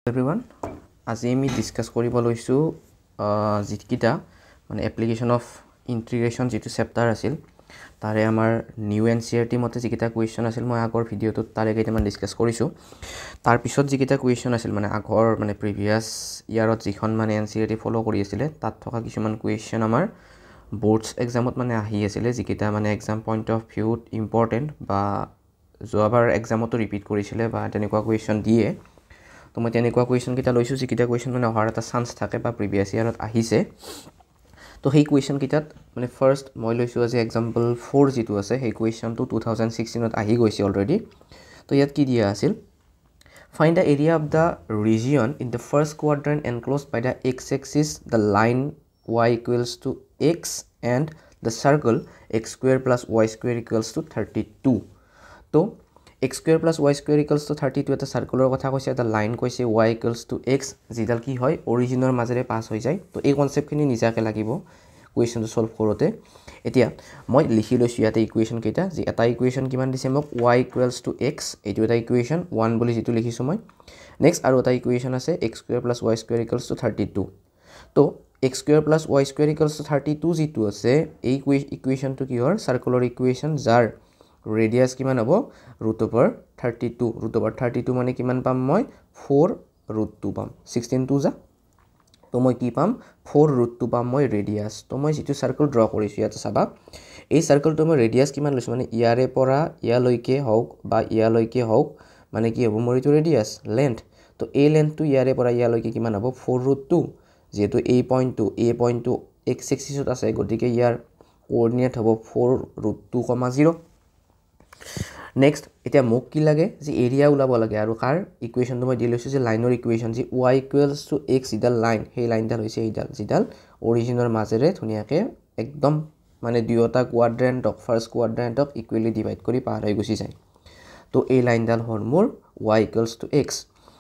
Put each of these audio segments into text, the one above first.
Everyone, আজি আমি discuss কৰিব লৈছো জিতকিটা মানে এপ্লিকেশন অফ ইন্টিগ্ৰেশন যেটো চেপ্টাৰ আছিল তাৰে আমাৰ নিউ এনসিআৰটি মতে যিকিটা কোৱেশ্চন আছিল মই আগৰ ভিডিওটোত তাৰে কেইটামান ডিসকাস কৰিছো তাৰ পিছত যিকিটা কোৱেশ্চন আছিল মানে আগৰ মানে প্ৰিভিয়াস ইয়াৰত যিখন মানে এনসিআৰটি ফলো কৰি আছিল তাত থকা কিছুমান কোৱেশ্চন আমাৰ বোৰ্ডছ এক্সামত মানে আহি আছিল যিকিটা মানে এক্সাম পইণ্ট অফ ভিউত ইম্পৰ্টেন্ট বা যোৱাবাৰ এক্সামতো ৰিপিট কৰিছিল বা তেনেকুৱা কোৱেশ্চন দিয়ে তো মই তেনেকুৱা কোৱেশ্চন কিটা লৈছো যিকিটা কোৱেশ্চন মানে অহাৰ এটা চান্স থাকে বা প্ৰিভিয়াস ইয়াৰত আহিছে তো সেই কোৱেশ্চন কিটাত মানে ফাৰ্স্ট মই লৈছো আজি এক্সাম্পল 4 যেটো আছে সেই কোৱেশ্চনটো 2016 ত আহি গৈছে অলৰেডি তো ইয়াত কি দিয়া আছিল find the area of the region in the first quadrant enclosed by the x axis the line y equals to x and the circle x square plus y square equals to 32 তো x square plus y square equals to 32 এটা circular কথা কৈছে এটা line কৈছে y equals to x যিডাল কি হয় অৰিজিনৰ মাজেৰে পাস হৈ যায় তো এই কনসেপ্টখিনি নিজাকে লাগিব কোৱেশ্চনটো সলভ কৰোতে এতিয়া মই লিখি লৈছো ইয়াতে ইকুৱেশ্যন কেইটা যে এটা ইকুৱেশ্যন কিমান দিছে মোক y equals to x এইটো এটা ইকুৱেশ্যন 1 বুলি যেটো লিখিছো মই নেক্সট আৰু এটা ইকুৱেশ্যন আছে x square plus y square equals to 32 তো x square plus y square equals to 32 যেটো আছে এই ইকুৱেশ্যনটো কি হয় সাৰ্কুলাৰ ইকুৱেশ্যন যাৰ radius কিমান হ'ব √32 মানে কিমান পাম মই 4√2 পাম 16 2 যা তো মই কি পাম 4√2 পাম মই ৰেডিয়াস তো মই যেটো সাৰ্কেল ড্ৰ কৰিছো ইয়াতে চাবা এই সাৰ্কেলটো মই ৰেডিয়াস কিমান লৈছো মানে ইয়াৰে পৰা ইয়ালৈকে হওক বা ইয়ালৈকে হওক মানে কি হ'ব মোৰ এইটো ৰেডিয়াস লেন্থ তো এই লেন্থটো ইয়াৰে পৰা ইয়ালৈকে কিমান হ'ব 4√2 যেটো এই পইণ্টটো x এক্সিছত আছে গতিকে ইয়াৰ কোঅৰ্ডিনেট হ'ব 4√2,0 নেক্সট এটা মোক কি লাগে যে এৰিয়া উলাব লাগে আৰু কাৰ ইকুৱেশ্যনটো মই দি লৈছো যে লাইনৰ ইকুৱেশ্যন যে y equals to x ইডাল লাইন সেই লাইনডাল হৈছে এইডাল যিডাল অৰিজিনৰ মাজেৰে ধুনিয়াকে একদম মানে দুয়োটা কোৱাড্ৰেন্টক ফাৰ্স্ট কোৱাড্ৰেন্টক ইকুৱেলি ডিভাইড কৰি পাৰ হৈ গুছি যায় তো এই লাইনডাল হ'ল মোৰ y equals to x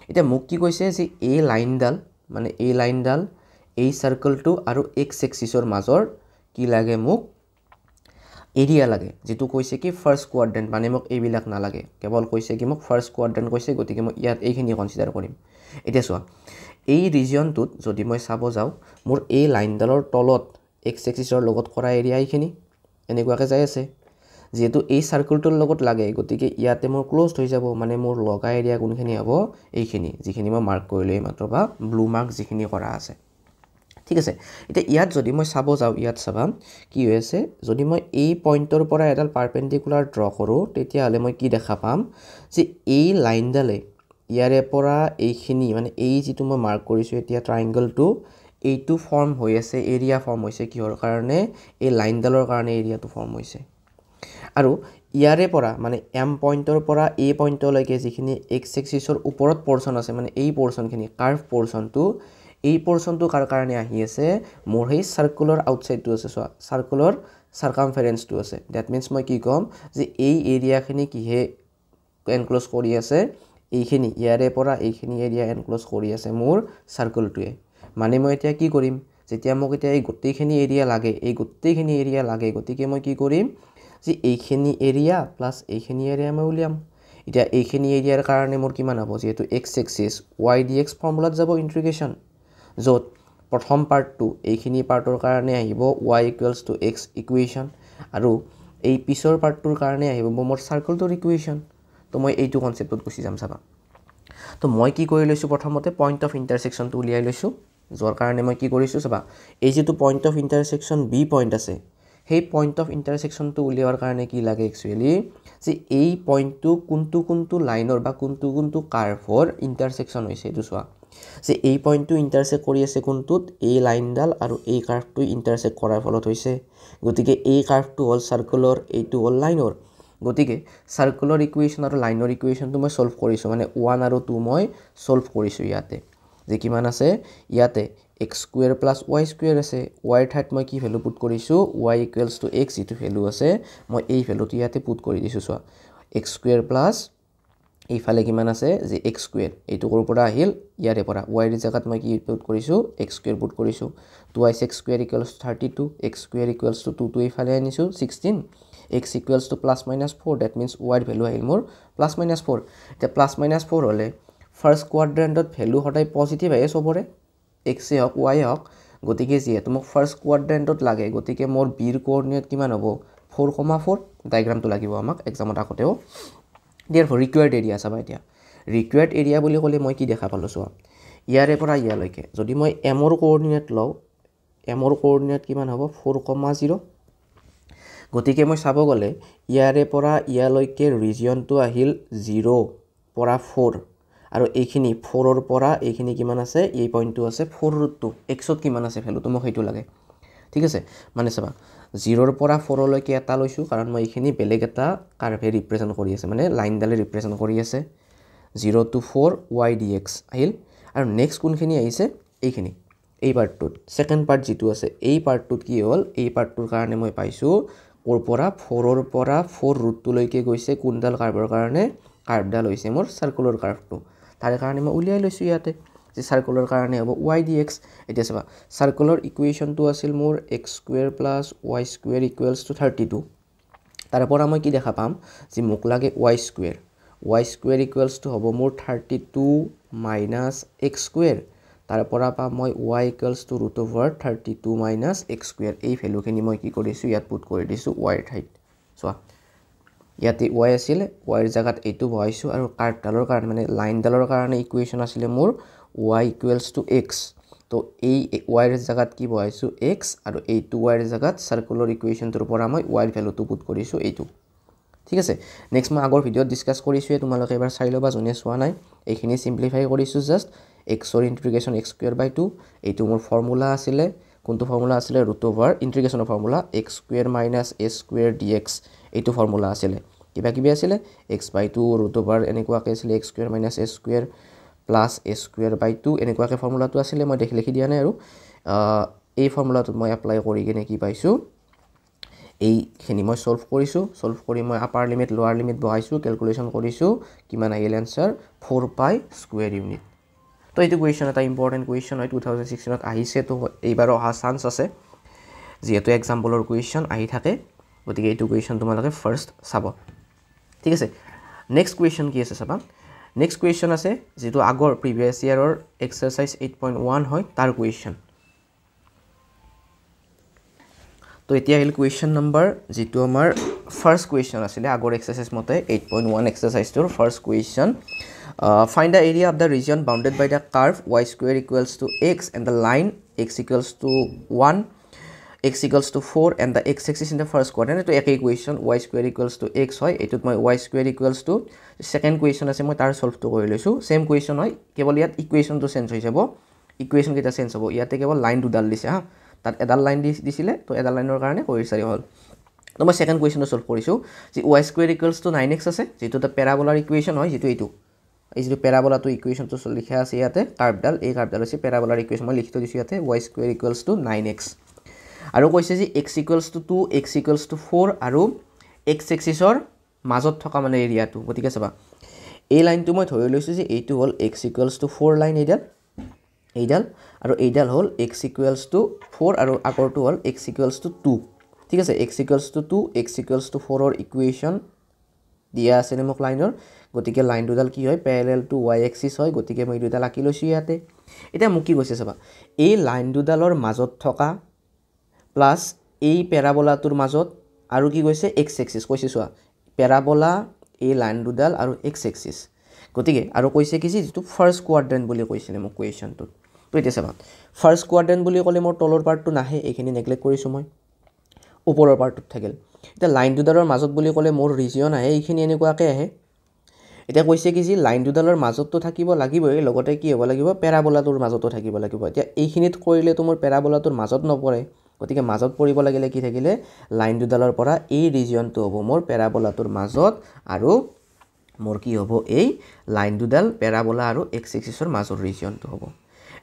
এটা মোক কি কৈছে যে এই লাইনডাল এই সার্কেলটো আৰু x এক্সিসৰ মাজৰ কি লাগে মোক এৰিয়া লাগে যেটো কৈছে কি ফাৰ্স্ট কোৱাড্ৰেন্ট মানে মোক এইবিলাক না লাগে কেৱল কৈছে কি মোক ফাৰ্স্ট কোৱাড্ৰেন্ট কৈছে গতিকে মই ইয়াত এইখিনি কনসিডাৰ কৰিম এতিয়া চোৱা এই ৰিজিয়নটোত যদি মই চাব যাও মোৰ এই লাইনডালৰ তলত x এক্সিসৰ লগত কৰা এৰিয়া এইখিনি এনেকুৱাকে যাই আছে যেটো এই সাৰ্কেলটোৰ লগত লাগে গতিকে ইয়াতে মোৰ ক্লোজড হৈ যাব মানে মোৰ লগা এৰিয়া কোনখিনি হ'ব এইখিনি যিখিনি মই মাৰ্ক কৰিলো মাত্ৰ বা ব্লু মাৰ্ক যিখিনি কৰা আছে ঠিক আছে এটা ইয়াত যদি মই চাব যাও ইয়াত চাবা কি হৈছে যদি মই এই পইণ্টৰ পৰা এডাল পাৰপেন্ডিকুলাৰ ড্ৰ কৰো তেতিয়া হলে মই কি দেখা পাম যে এই লাইনডালে ইয়াৰে পৰা এইখিনি মানে এই যেটো মই মাৰ্ক কৰিছো এতিয়া ট্ৰায়াঙ্গলটো এইটো ফৰ্ম হৈ আছে এৰিয়া ফৰ্ম হৈছে কিহৰ কাৰণে এই লাইনডালৰ কাৰণে এৰিয়াটো ফৰ্ম হৈছে আৰু ইয়াৰে পৰা মানে m পইণ্টৰ পৰা a পইণ্টলৈকে যিখিনি x এক্সিসৰ ওপৰত পোৰশন আছে মানে এই পোৰশনখিনি কাৰ্ভ পোৰশনটো এই পোৰশনটো কাৰ কাৰণে আহি আছে মোৰ এই সাৰ্কুলাৰ আউটসাইডটো আছে সো সাৰ্কুলাৰ সাৰ্কামফাৰেন্সটো আছে দ্যাট মিন্স মই কি কম যে এই এৰিয়াখিনি কিহে এনক্লোজ কৰি আছে এইখিনি ইয়াৰে পৰা এইখিনি এৰিয়া এনক্লোজ কৰি আছে মোৰ সাৰ্কেলটোৱে মানে মই এতিয়া কি কৰিম যেতিয়া মোক এতিয়া এই গোটেইখিনি এৰিয়া লাগে গতিকে মই কি কৰিম যে এইখিনি এৰিয়া প্লাস এইখিনি এৰিয়া মই উলিয়াম এতিয়া এইখিনি এৰিয়াৰ কাৰণে মোৰ কিমান হ'ব যেটো x এক্সিস y dx ফৰ্মুলাত যাব ইন্টিগ্ৰেশন যত প্ৰথম পাৰ্টটো এইখিনি পাৰ্টৰ কাৰণে আহিব y equals to x equation আৰু এই পিছৰ পাৰ্টটোৰ কাৰণে আহিব মোৰ সাৰ্কেলটোৰ ইকুৱেশ্যন তো মই এইটো কনসেপ্টত গুছি যাম চাবা তো মই কি কৰি লৈছো প্ৰথমতে পইণ্ট অফ ইন্টাৰসেকশনটো উলিয়াই লৈছো যাৰ কাৰণে মই কি কৰিছো চাবা এই যেটো পইণ্ট অফ ইন্টাৰসেকশন b পইণ্ট আছে সেই পইণ্ট অফ ইন্টাৰসেকশনটো উলিয়াৰ কাৰণে কি লাগে একচুয়ালি যে এই পইণ্টটো কোনটো লাইনৰ বা কোনটো কাৰ্ভৰ ইন্টাৰসেকশন হৈছে এটো চোৱা যে এই পইণ্টটো ইন্টাৰসেক্ট কৰি আছে কোনটোত এই লাইনডাল আৰু এই কাৰ্ভটো ইন্টাৰসেক্ট কৰাৰ ফলত হৈছে গতিকে এই কাৰ্ভটো হল সাৰ্কুলাৰ এইটো হল লাইনৰ গতিকে সাৰ্কুলাৰ ইকুৱেশ্যন আৰু লাইনৰ ইকুৱেশ্যনটো মই সলভ কৰিছো মানে 1 আৰু 2 মই সলভ কৰিছো ইয়াতে যে কিমান আছে ইয়াতে x square plus y square আছে y ঠাইত মই কি ভ্যালু পুট কৰিছো y equals to x ইটো ভ্যালু আছে মই এই ভ্যালুটো ইয়াতে পুট কৰি দিছো সো x square plus এইফালে কিমান আছে যে x square এইটো কৰ পৰা আহিল ইয়াৰে পৰা y ৰ জাগাত মই কি পুট কৰিছো x square পুট কৰিছো 2x square equals 32 x square equals to 2 এইফালে আনিছো 16 x equals to plus minus 4 that means y ৰ ভ্যালু আহিল মোৰ plus minus 4 এতিয়া plus minus 4 হলে ফাৰ্ষ্ট কোৱাড্ৰেণ্টত ভেলু সদায় পজিটিভ আহে চবৰে x হওক y হওক গতিকে যিহেতু মোক ফাৰ্ষ্ট কোৱাড্ৰেণ্টত লাগে গতিকে মোৰ বিৰ কোঅৰ্ডিনেট কিমান হ'ব 4,4 ডায়াগ্ৰামটো লাগিব আমাক এক্সামত আগতেও therefore required area চাবা এতিয়া required area বুলি ক'লে মই কি দেখা পালো চোৱা ইয়াৰে পৰা ইয়ালৈকে যদি মই m ৰ কোঅৰ্ডিনেট লওঁ m ৰ কোঅৰ্ডিনেট কিমান হ'ব 4,0 গতিকে মই চাব গ'লে ইয়াৰে পৰা ইয়ালৈকে ৰিজিয়নটো আহিল 0 পৰা 4 আৰু এইখিনি 4 ৰ পৰা এইখিনি কিমান আছে এই পইণ্টটো আছে 4√2 x ত কিমান আছে ভ্যালুটো মোক সেইটো লাগে ঠিক আছে মানে চাবা 0 ৰ পৰা 4 লৈকে এটা লৈছো কাৰণ মই এইখিনি বেলেগ এটা কাৰ্ভে ৰিপ্ৰেজেন্ট কৰি আছে মানে লাইনডালে ৰিপ্ৰেজেন্ট কৰি আছে 0 to 4 y dx আহিল আৰু নেক্সট কোনখিনি আহিছে এইখিনি এই পাৰ্টটোত সেকেন্ড পাৰ্ট যেটো আছে এই পাৰ্টটোত কি হ'ল এই পাৰ্টটোৰ কাৰণে মই পাইছো ওৰ পৰা 4 ৰ পৰা 4√2 লৈকে গৈছে কোনডাল কাৰ্ভৰ কাৰণে কাৰ্ভডাল হৈছে মোৰ সাৰ্কুলাৰ কাৰ্ভটো তাৰ কাৰণে মই উলিয়াই লৈছো ইয়াতে যে সাৰ্কুলাৰ কাৰণে হ'ব y dx এটা চাবা সাৰ্কুলাৰ ইকুৱেচনটো আছিল মোৰ x² + y² = 32 তাৰ পৰা মই কি দেখা পাম যে মোক লাগে y² y² হ'ব মোৰ 32 - x² তাৰ পৰা পাম মই y = √32 - x² এই ভ্যালুখিনি মই কি কৰিছো ইয়াত পুট কৰি দিছো y ৰ ঠাইত চোৱা ইয়াতে y আছিল y ৰ জাগাত এইটো বহাইছো আৰু কাৰ্ভডালৰ কাৰণে মানে লাইনডালৰ কাৰণে ইকুৱেচন আছিল মোৰ y = x তো এই y ৰ জাগাত কি বহাইছো x আৰু এইটো y ৰ জাগাত সাৰ্কুলাৰ ইকুৱেচনটোৰ পৰা মই y ৰ ভ্যালুটো পুট কৰিছো এইটো ঠিক আছে নেক্সট মই আগৰ ভিডিঅত ডিসকাস কৰিছো তোমালোকে এবাৰ চাই লবা জনে চোৱা নাই এইখিনি সিম্পলিফাই কৰিছো জাস্ট x ৰ ইন্টিগ্ৰেশন x² / 2 এইটো মোৰ ফৰ্মুলা আছিল কোনটো ফৰ্মুলা আছিল ইন্টিগ্ৰেশনৰ ফৰ্মুলা x² - a² dx এইটো ফৰ্মুলা আছিল কিবা কিবি আছিল x/2 এনেকুৱাকে আছিল x² - a² + a² / 2 এনেকুৱাকে ফৰ্মুলাটো আছিল মই লিখি দিয়া নাই আৰু এই ফৰ্মুলাটো মই এপ্লাই কৰি কিনে কি পাইছো এইখিনি মই সলভ কৰিছো সলভ কৰি মই আপাৰ লিমিট লোৱাৰ লিমিট বহাইছো ক্যালকুলেশন কৰিছো কিমান আহিল आंसर 4π² ইউনিট তো এইটো কোৱেশ্চন এটা ইম্পৰ্টেন্ট কোৱেশ্চন হয় 2016 ত আহিছে তো এইবাৰ অহা চান্স আছে যেহেতু এক্সাম্পলৰ কোৱেশ্চন আহি থাকে গতিকে এইটো কোৱেশ্চন তোমালোকে ফাৰ্স্ট চাব ঠিক আছে নেক্সট কোৱেশ্চন কি আছে চাবা নেক্সট কোৱেশ্চন আছে যেটো আগৰ প্ৰিভিয়াস ইয়াৰৰ এক্সাৰসাইজ 8.1 হয় তাৰ কোৱেশ্চন তো এতিয়া আহিল কোৱেশ্চন নম্বৰ যেটো আমাৰ ফাৰ্স্ট কোৱেশ্চন আছিল আগৰ এক্সাৰসাইজ মতে 8.1 এক্সাৰসাইজটোৰ first question find the area of the region bounded by the curve y² = x and the line x = 1 x = 4 and the x-axis in the first quadrant to ek equation y² = x hoy etut moi y² = second question ase moi tar solve to kori loisu same question hoy kebol yat equation to change hoy jabo equation keta change hobo yate kebol line dudal dise ha tat edal line disile to edal line or karone kori sari hol to moi second question to solve korisu je y² = 9x ase jetu the parabolar equation hoy jetu etu এই যে parabola তো equation তো লিখা আছে ইয়াতে কার্ভডাল এই কার্ভডাল হৈছে প্যারাবোলার equation মই লিখি দিছো ইয়াতে y² = 9x আৰু কৈছে যে x = 2 x = 4 আৰু x এক্সিসৰ মাজত থকা মানে এৰিয়াটো গতিকে চাবা এই লাইনটো মই ধৰি লৈছো যে এইটো হল x = 4 লাইন এইডাল আৰু এইডাল হল x = 4 আৰু আগৰটো হল x = 2 ঠিক আছে x = 2 x = 4 ৰ ইকুয়েশন দিয়া আছে মোক লাইনৰ গতিকে লাইন দুডাল কি হয় প্যাৰালেল টু y এক্সিস হয় গতিকে মই দুডাল আঁকি লৈছো ইয়াতে এটা মোক কি কৈছে চাবা এই লাইন দুডালৰ মাজত থকা প্লাস এই প্যাৰাবোলাটোৰ মাজত আৰু কি কৈছে x এক্সিস কৈছে চোৱা প্যাৰাবোলা এই লাইন দুডাল আৰু x এক্সিস গতিকে আৰু কৈছে কি যেটো ফাৰ্স্ট কোৱাড্ৰেন্ট বুলি কৈছিলে মোক কোৱেশ্চনটোত তো এটা চাবা ফাৰ্স্ট কোৱাড্ৰেন্ট বুলি ক'লে মোৰ তলৰ পাৰ্টটো নাহে এইখিনি নেগলেক্ট কৰিছো মই ওপৰৰ পাৰ্টত থাকিল এটা লাইন দুডালৰ মাজত বুলি ক'লে মোৰ ৰিজিয়ন আহে এইখিনি এনেকুৱাকে আহে এটা কৈছে কি যে লাইন দুডালৰ মাজতটো থাকিব লাগিবই লগতে কি হ'ব লাগিব প্যাৰাবোলাটোৰ মাজতো থাকিব লাগিব এতিয়া এইখিনিত কৰিলে তোমাৰ প্যাৰাবোলাটোৰ মাজত নপৰে গতিকে মাজত পৰিব লাগিলে কি থাকিলে লাইন দুডালৰ পৰা এই ৰিজিয়নটো হ'ব মোৰ প্যাৰাবোলাটোৰ মাজত আৰু মোৰ কি হ'ব এই লাইন দুডাল প্যাৰাবোলা আৰু x এক্সিসৰ মাজৰ ৰিজিয়নটো হ'ব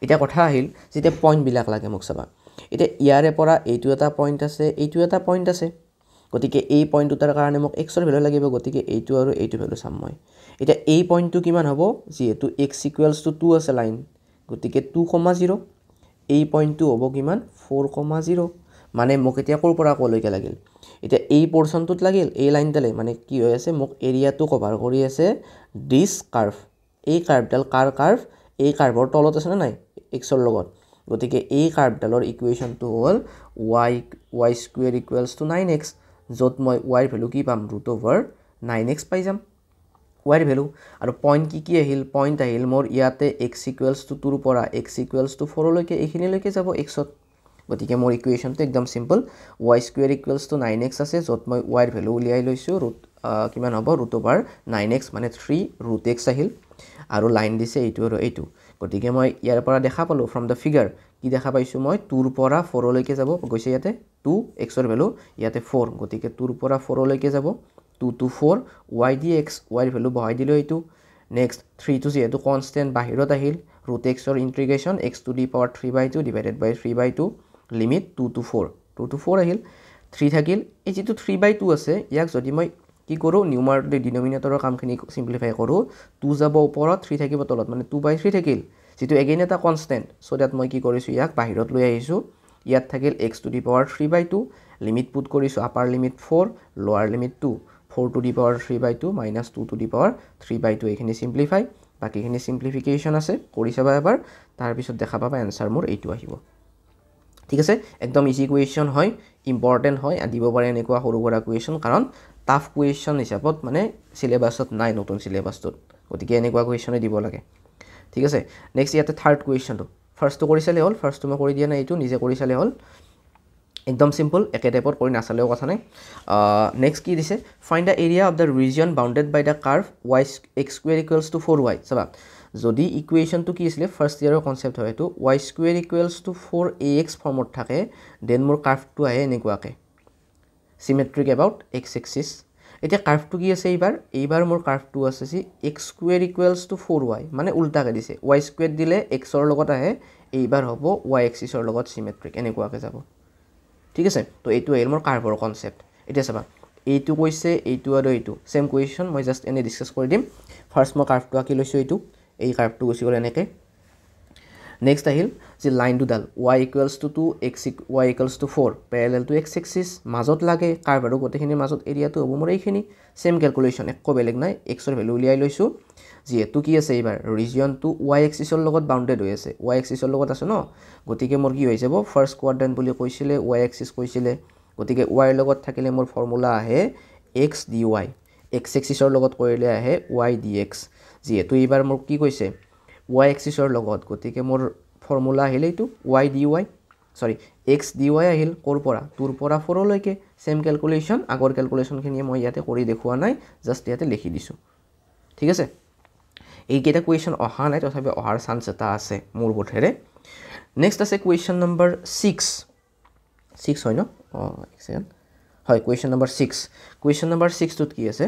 এটা কথা আহিল যেতে পইণ্ট বিলাক লাগে মোক চাবা এটা ইয়াৰে পৰা এইটো এটা পইণ্ট আছে এইটো এটা পইণ্ট আছে গতিকে এই পইণ্ট দুটাৰ কাৰণে মোক x ৰ ভ্যালু লাগিব গতিকে এইটো আৰু এইটো ভ্যালু চাম মই এটা এই পইণ্টটো কিমান হ'ব যেহেতু x = 2 আছে লাইন গতিকে 2,0 এই পইণ্টটো হ'ব কিমান 4,0 মানে মোক এতিয়া কোৰ পৰা কলৈকে লাগিল এটা এই পোৰশনটোত লাগিল এই লাইনডালে মানে কি হৈ আছে মোক এৰিয়াটো কভাৰ কৰি আছে দিস কাৰ্ভ এই কাৰ্ভডাল কাৰ কাৰ্ভ এই কাৰ্ভৰ তলত আছে না নাই এক্সৰ লগত গতিকে এই কাৰ্ভডালৰ ইকুৱেশ্যনটো হ'ল y square equals two 9x য'ত মই y ভেলু কি পাম √9x পাই যাম y ভেলু আৰু পইণ্ট কি আহিল পইণ্ট আহিল মোৰ ইয়াতে x ইকুৱেলছ টু 2 পৰা x ইকুৱেলছ টু 4 লৈকে এইখিনিলৈকে যাব xত গতিকে মোৰ ইকুৱেশ্যনটো একদম simple y square equals two 9x আছে য'ত মই y ভেলু উলিয়াই লৈছোঁ কিমান হ'ব √9x মানে 3 √x আহিল আৰু লাইন দিছে এইটো আৰু এইটো গতিকে মই ইয়াৰ পৰা দেখা পালোঁ ফ্ৰম দ্য ফিগাৰ কি দেখা পাইছোঁ মই 2 পৰা 4 লৈকে যাব গৈছে ইয়াতে 2x ৰ ভেলু ইয়াতে 4 গতিকে 2 পৰা 4 লৈকে যাব 2 to 4 y dx y value বহাই দিলোঁ এইটো নেক্সট 3 টো যেহেতু কনষ্টেণ্ট বাহিৰত আহিল √x ৰ integration x to the power 3/2 divided by 3/2 limit 2 to 4 আহিল 3 থাকিল এই যেটো 3/2 আছে ইয়াক যদি মই কি কৰোঁ নিউমাৰেটৰ ডিনোমিনেটৰৰ কামখিনি সিম্পলিফাই কৰোঁ 2 যাব ওপৰত 3 থাকিব তলত মানে 2/3 থাকিল যেটো এগেইন এটা কনষ্টেণ্ট সো দ্যাট মই কি কৰিছোঁ ইয়াক বাহিৰত লৈ আহিছোঁ ইয়াত থাকিল x to the power 3/2 limit put কৰিছোঁ আপাৰ লিমিট 4 লোৱাৰ limit 2 4 to the power 3/2 minus 2 to the power 3/2 এইখিনি সিম্পলিফাই বাকিখিনি সিম্পলিফিকেশন আছে কৰি চাবা এবাৰ তাৰ পিছত দেখা পাবা आंसर মোৰ এইটো আহিব ঠিক আছে একদম ইজি কুৱেশ্যন হয় ইম্পৰ্টেন্ট হয় দিব পাৰে এনেকুৱা সৰু সৰু কুৱেশ্যন কাৰণ টাফ কুৱেশ্যন হিচাপত মানে সিলেবাসত নাই নতুন সিলেবাসটোত গতিকে এনেকুৱা কুৱেশ্যনে দিব লাগে ঠিক আছে নেক্সট ইয়াতে থাৰ্ড কুৱেশ্যনটো ফাৰ্স্টটো কৰি চালে হ'ল ফাৰ্স্টটো মই কৰি দিয়া নাই এইটো নিজে কৰি চালে হ'ল একদম সিম্পল একে টাইপৰ কৰি নাচালেও কথা নাই নেক্সট কি দিছে find the area of the region bounded by the curve x square equals to 4y চাবা যদি ইকুৱেশ্যনটো কি আছিল ফাৰ্স্ট ইয়াৰৰ কনসেপ্ট হয় এটো y square equals two 4ax ফৰ্মত থাকে দেন মোৰ কাৰ্ভটো আহে এনেকুৱাকে সিমেট্ৰিক এবাউট x এক্সিস এতিয়া কাৰ্ভটো কি আছে এইবাৰ মোৰ কাৰ্ভটো আছে সি x square equals to 4y মানে উল্টাকে দিছে y স্কুৱেৰ দিলে x ৰ লগত আহে এইবাৰ হ'ব y এক্সিসৰ লগত সিমেট্ৰিক এনেকুৱাকে যাব ঠিক আছে তো এইটো আহিল মোৰ কাৰ্ভৰ কনসেপ্ট এতিয়া চাবা এইটো কৈছে এইটো আৰু এইটো সেম কুৱেশ্যন মই জাস্ট এনে ডিসকাস কৰি দিম ফাৰ্স্ট মই কাৰ্ভটো আকি লৈছো এইটো এই কাৰ্ভটো গুছি গ'ল এনেকে নেক্সট আহিল যে লাইন দুডাল y equals to 2 x y equals to 4 parallel to x axis মাজত লাগে কাৰ্ভ আৰু গোটেইখিনি মাজত এৰিয়াটো হ'ব মোৰ এইখিনি সেম ক্যালকুলেশন একো বেলেগ নাই x ৰ ভ্যালু উলিয়াই লৈছো যেহেতু কি আছে এইবাৰ ৰিজিয়নটো y এক্সিসৰ লগত বাউন্ডেড হৈ আছে y এক্সিসৰ লগত আছে ন গতিকে মোৰ কি হৈ যাব ফাৰ্স্ট কোৱাড্ৰেন্ট বুলি কৈছিলে y এক্সিস কৈছিলে গতিকে y ৰ লগত থাকিলে মোৰ ফৰ্মুলা আহে x dy x এক্সিসৰ লগত কৰিলে আহে y dx যেহেতু এইবাৰ মোৰ কি কৈছে y এক্সিসৰ লগত গতিকে মোৰ ফৰ্মুলা আহিলে এইটো y dy সৰি x dy আহিল কৰ পৰা 2 পৰা 4 লৈকে সেম ক্যালকুলেশন আগৰ ক্যালকুলেশনখিনি মই ইয়াতে কৰি দেখুৱা নাই জাস্ট ইয়াতে লিখি দিছো ঠিক আছে এই কেটা কুৱেশ্যন অহা নাই তথাপি অহাৰ চান্স এটা আছে মোৰ বোধেৰে নেক্সট আছে কুৱেশ্যন নম্বৰ 6 হয় ন এক সেকেন্ড হয় কুৱেশ্যন নম্বৰ 6 কুৱেশ্যন নম্বৰ 6 টোত কি আছে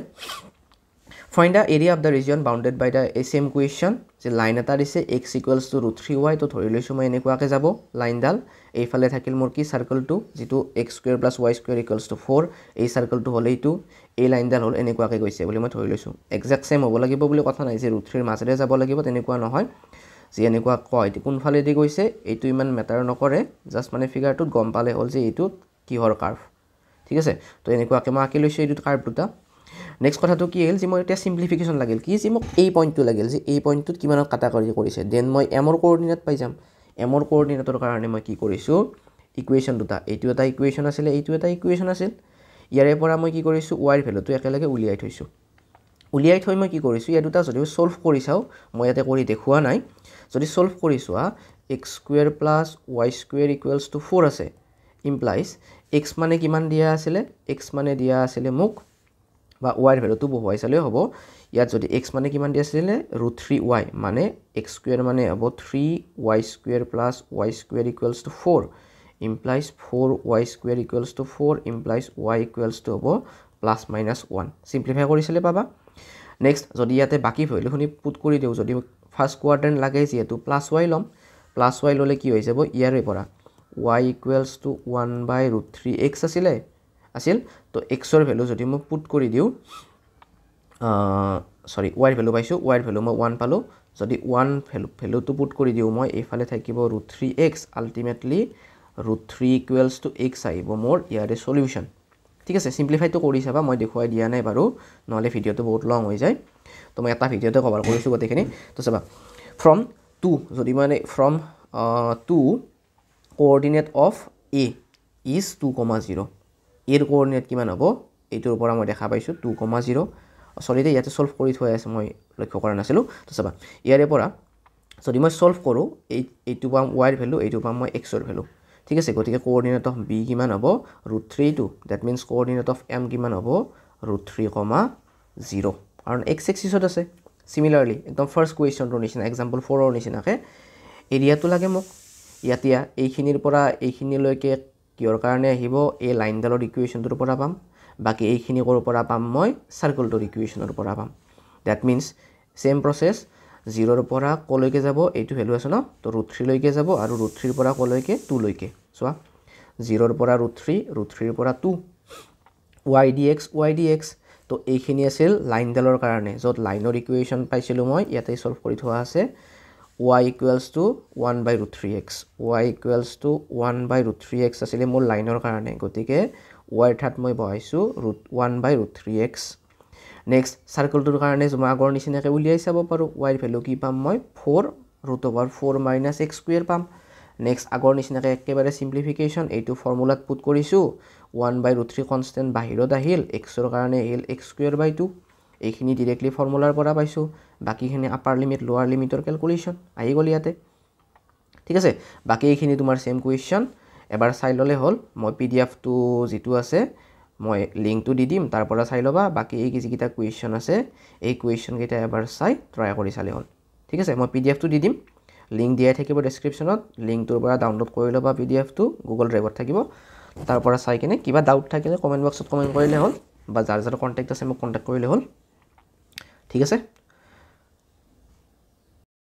find the area of the region bounded by the same question যে লাইন এটা দিছে x equals to √3y তো ধৰি লৈছো মই এনেকুৱাকে যাব লাইনডাল এইফালে থাকিল মোৰ কি সাৰ্কেলটো যেটো x স্কয়াৰ + y স্কয়াৰ = 4 এই সাৰ্কেলটো হল এইটো এই লাইনডাল হল এনেকুৱাকে গৈছে বুলি মই ধৰি লৈছো এক্সাক্ট সেম হ'ব লাগিব বুলি কথা নাই যে √3 ৰ মাজেৰে যাব লাগিব তেনেকুৱা নহয় যে এনেকুৱা কয় কোনফালে দি গৈছে এইটো ইমান মেটাৰ নকৰে জাস্ট মানে ফিগাৰটোত গম পালে হল যে এইটো কিহৰ কাৰ্ভ ঠিক আছে তো এনেকুৱাকে মই আকি লৈছো এইটো কাৰ্ভ দুটা নেক্সট কথাটো কি হ'ল যে মই এটা সিম্পলিফিকেশন লাগিল কি যে মোক এই পইণ্টটো লাগিল যে এই পইণ্টটোত কিমানত কাটাকাৰি কৰিছে দেন মই m ৰ কোঅৰ্ডিনেট পাই যাম m ৰ কোঅৰ্ডিনেটৰ কাৰণে মই কি কৰিছো ইকুৱেশ্যন দুটা এইটো এটা ইকুৱেশ্যন আছিল এইটো এটা ইকুৱেশ্যন আছিল ইয়াৰে পৰা মই কি কৰিছো y ৰ ভ্যালুটো একেলগে উলিয়াই থৈছো উলিয়াই থৈ মই কি কৰিছো এই দুটা যদি সলভ কৰি চাও মই ইয়াতে কৰি দেখুৱা নাই যদি সলভ কৰিছো x স্কয়াৰ + y স্কয়াৰ = 4 আছে ইমপ্লাইজ x মানে কিমান দিয়া আছিল x মানে দিয়া আছিল মোক বা y ৰ ভ্যালুটো বহুৱাই চালে হ'ব ইয়াত যদি x মানে কিমান দি আছিল √3y মানে x স্কয়াৰ মানে হ'ব 3y square + y square = 4 implies 4y square = 4 implies y হ'ব +-1 সিম্পলিফাই কৰিছিলে পাবা নেক্সট যদি ইয়াতে বাকি ভ্যালুখিনি পুট কৰি দিও যদি ফাৰ্স্ট কোৱাড্ৰেন্ট লাগে যেহেতু +y লম +y ললে কি হৈ যাব ইয়াৰে পৰা y = 1/√3x আছিল তো x ৰ ভ্যালু যদি মই পুট কৰি দিও সৰি y ৰ ভ্যালু পাইছো y ৰ ভ্যালু মই 1 পালো যদি 1 ভ্যালুটো পুট কৰি দিও মই এইফালে থাকিব √3x আলটিমেটলি √3 = x আহিব মোৰ ইয়াৰে সলিউশন ঠিক আছে সিম্পলিফাইটো কৰি চাবা মই দেখুৱাই দিয়া নাই বাৰু নহলে ভিডিওটো বহুত লং হৈ যায় তো মই এটা ভিডিওতে কভাৰ কৰিছো গতেখিনি তো চাবা from 2 যদি মানে from 2 coordinate of a is 2,0 এর কোঅর্ডিনেট কিমান হ'ব এইটোৰ পৰা মই দেখা পাইছো 2,0 সলিডে ইয়াতে সলভ কৰি থৈ আছে মই লক্ষ্য কৰা নাছিলো তো চাবা ইয়াৰে পৰা যদি মই সলভ কৰো এইটো পাম y এর ভ্যালু এইটো পাম মই x এর ভ্যালু ঠিক আছে গতিকে কোঅর্ডিনেট অফ b কিমান হ'ব √3 that means coordinate of m কিমান হ'ব √3,0 কাৰণ x এক্সিছত আছে সিমিলাৰলি একদম ফাৰ্স্ট কোৱেশ্চনটোৰ নিচিনা এক্সাম্পল 4 ৰ নিচিনাকে এৰিয়াটো লাগে মোক ইয়াতিয়া এইখিনিৰ পৰা এইখিনিলৈকে কিহৰ কাৰণে আহিব এই লাইনডালৰ ইকুৱেশ্যনটোৰ পৰা পাম বাকি এইখিনি কৰ পৰা পাম মই সাৰ্কেলটোৰ ইকুৱেশ্যনৰ পৰা পাম দ্যাট মিন্স সেম প্ৰসেস 0 ৰ পৰা কলৈকে যাব এইটো ভ্যালু আছে ন তো √3 লৈকে যাব আৰু √3 ৰ পৰা কলৈকে 2 লৈকে সোৱা 0 ৰ পৰা √3 √3 ৰ পৰা 2 y dx তো এইখিনি আছিল লাইনডালৰ কাৰণে যত লাইনৰ ইকুৱেশ্যন পাইছিলো মই ইয়াতে সলভ কৰি থোৱা আছে y = 1/√3x y = 1/√3x আছিল মোৰ লাইনৰ কাৰণে গতিকে y ঠাত মই বহাইছো 1/√3x নেক্সট সাৰ্কেলটোৰ কাৰণে মই আগৰ নিচিনাকৈ উলিয়াই চাব পাৰো y এৰ ভ্যালু কি পাম মই 4 √4 - x² পাম নেক্সট আগৰ নিচিনাকৈ একেবাৰে সিম্পলিফিকেশন এইটো ফৰ্মুলাত পুট কৰিছো 1/√3 কনস্ট্যান্ট বাহিৰত আহিল x ৰ কাৰণে আহিল x²/2 এইখিনি ডাইৰেক্টলি ফৰ্মুলাৰ পৰা পাইছো বাকিখিনি আপাৰ লিমিট লোৱাৰ লিমিটৰ ক্যালকুলেশন আহি গল ইয়াতে ঠিক আছে বাকি এইখিনি তোমাৰ সেম কোৱেশ্চন এবাৰ চাই ললে হল মই পিডিএফ টো যেটো আছে মই লিংকটো দি দিম তাৰ পৰা চাই লবা বাকি এই যিকিটা কোৱেশ্চন আছে এই কোৱেশ্চন কেইটা এবাৰ চাই ট্ৰাই কৰি চালে হল ঠিক আছে মই পিডিএফ টো দি দিম লিংক দিয়া থাকিব ডেসক্ৰিপচনত লিংকটোৰ পৰা ডাউনলোড কৰি লবা পিডিএফ টো গুগল ড্ৰাইভত থাকিব তাৰ পৰা চাই কিনে কিবা ডাউট থাকিলে কমেন্ট বক্সত কমেন্ট কৰিলে হল বা যাৰ যাৰ কন্টাক্ট আছে মোক কন্টাক্ট কৰিলে হল ঠিক আছে